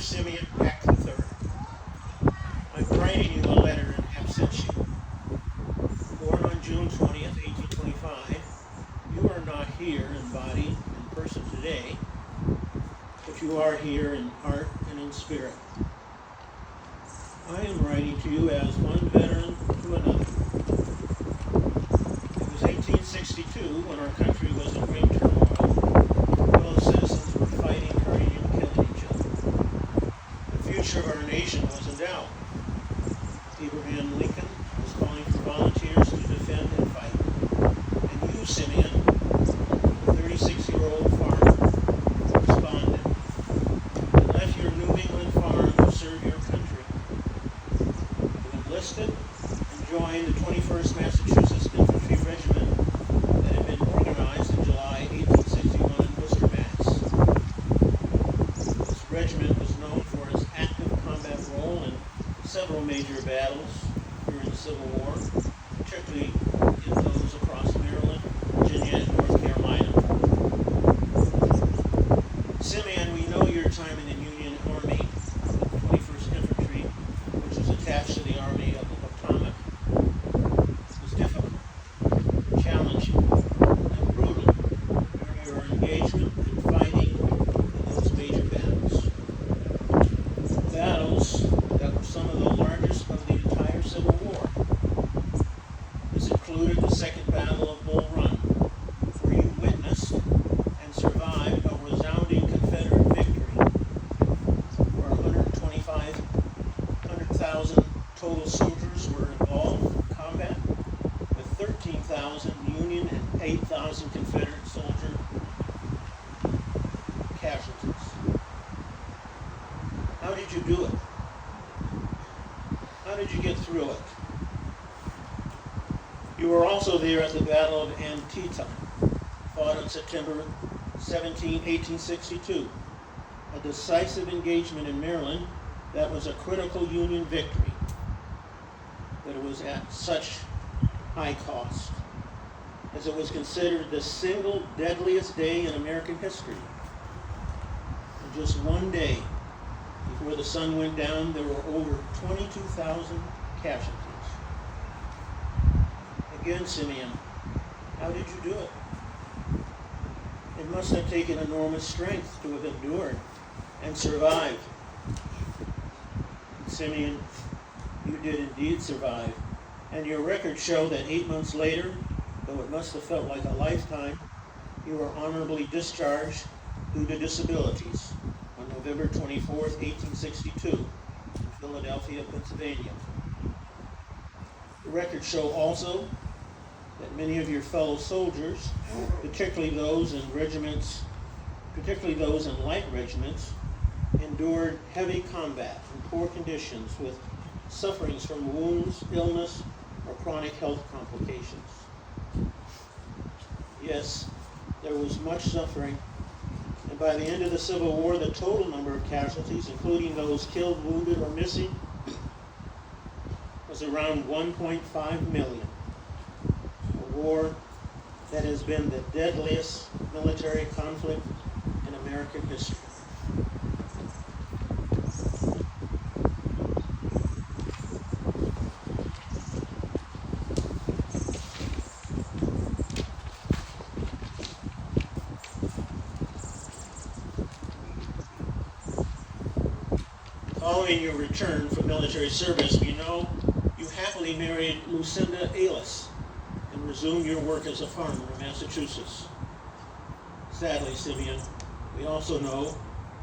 Simeon Peck III. I'm writing you a letter in absentia. Born on June 20th, 1825, you are not here in body and person today, but you are here in heart and in spirit. I am writing to you as one veteran to another. It was 1862 when our country was in great turmoil. Fellow citizens were fighting, hurting, and killing each other. The future of our nation was in doubt. Abraham Lincoln was calling for volunteers to defend and fight. And you, Simeon, a 36-year-old farmer, responded and left your New England farm to serve your country. You enlisted and joined the 21st Massachusetts Infantry Regiment that had been organized in July 1861 in Worcester, Mass. This regiment was known for its active combat role in several major battles during the Civil War, particularly in those across Maryland, Virginia, and North Carolina. Simeon, we know your time in the Union Army, the 21st Infantry, which was attached to the Army of the Potomac, was difficult, challenging, and brutal during your engagement in fighting in those major battles. Battles that were some of the largest of the entire Civil War. This included the Second Battle of Bull Run, where you witnessed and survived a resounding Confederate victory, where 100,000 total soldiers were involved in combat, with 13,000 Union and 8,000 Confederate soldier casualties. How did you do it? How did you get through it? You were also there at the Battle of Antietam, fought on September 17, 1862, a decisive engagement in Maryland that was a critical Union victory, but it was at such high cost, as it was considered the single deadliest day in American history. In just one day, before the sun went down, there were over 22,000 casualties. Again, Simeon, how did you do it? It must have taken enormous strength to have endured and survived. Simeon, you did indeed survive, and your records show that 8 months later, though it must have felt like a lifetime, you were honorably discharged due to disabilities on November 24th, 1862, in Philadelphia, Pennsylvania. The records show also that many of your fellow soldiers, particularly those in light regiments, endured heavy combat in poor conditions with sufferings from wounds, illness, or chronic health complications. Yes, there was much suffering, and by the end of the Civil War, the total number of casualties, including those killed, wounded, or missing, was around 1.5 million. A war that has been the deadliest military conflict in American history. Following your return from military service, we know you happily married Lucinda Ailes and resumed your work as a farmer in Massachusetts. Sadly, Simeon, we also know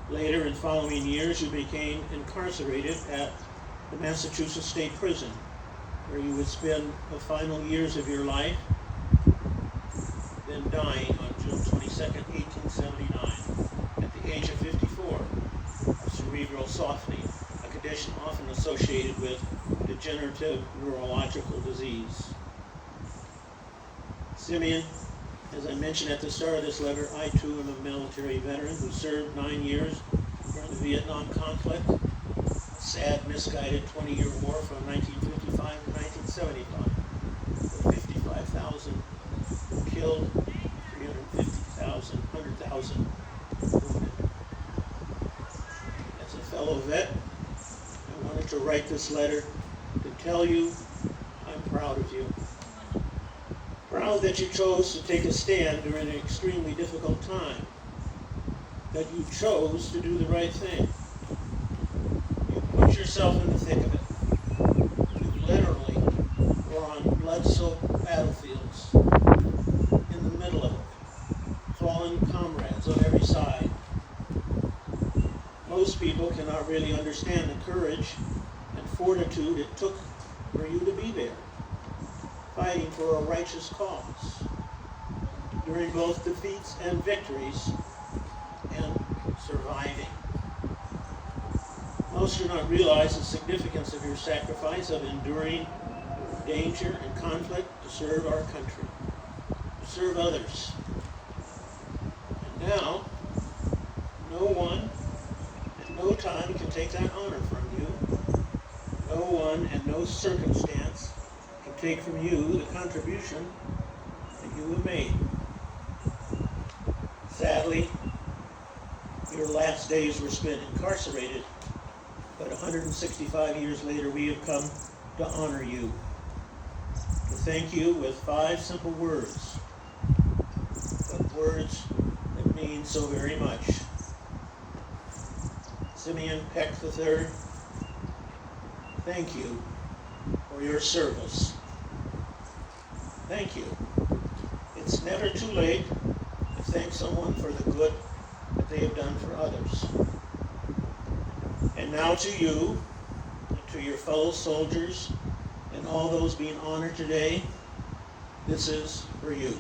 later in following years you became incarcerated at the Massachusetts State Prison, where you would spend the final years of your life, then dying on June 22nd, 1879, at the age of 54, of cerebral softening, a condition often associated with degenerative neurological disease. Simeon, as I mentioned at the start of this letter, I too am a military veteran who served 9 years during the Vietnam conflict, a sad, misguided 20-year war from 1955 to 1975, with 55,000 killed, 350,000, 100,000 wounded. As a fellow fellow vet, I wanted to write this letter to tell you I'm proud of you. Proud that you chose to take a stand during an extremely difficult time, that you chose to do the right thing. You put yourself in the thick of it. You literally were on blood-soaked battlefields, in the middle of it, fallen comrades on every side. Most people cannot really understand the courage and fortitude it took for you to be there, fighting for a righteous cause, during both defeats and victories, and surviving. Most do not realize the significance of your sacrifice of enduring danger and conflict to serve our country, to serve others. And now, no one and no time can take that honor from you. No one and no circumstance can take from you the contribution that you have made. Sadly, your last days were spent incarcerated, but 165 years later we have come to honor you, to thank you with 5 simple words, but words that mean so very much. Simeon Peck III, thank you for your service. Thank you. It's never too late to thank someone for the good that they have done for others. And now to you, and to your fellow soldiers, and all those being honored today, this is for you.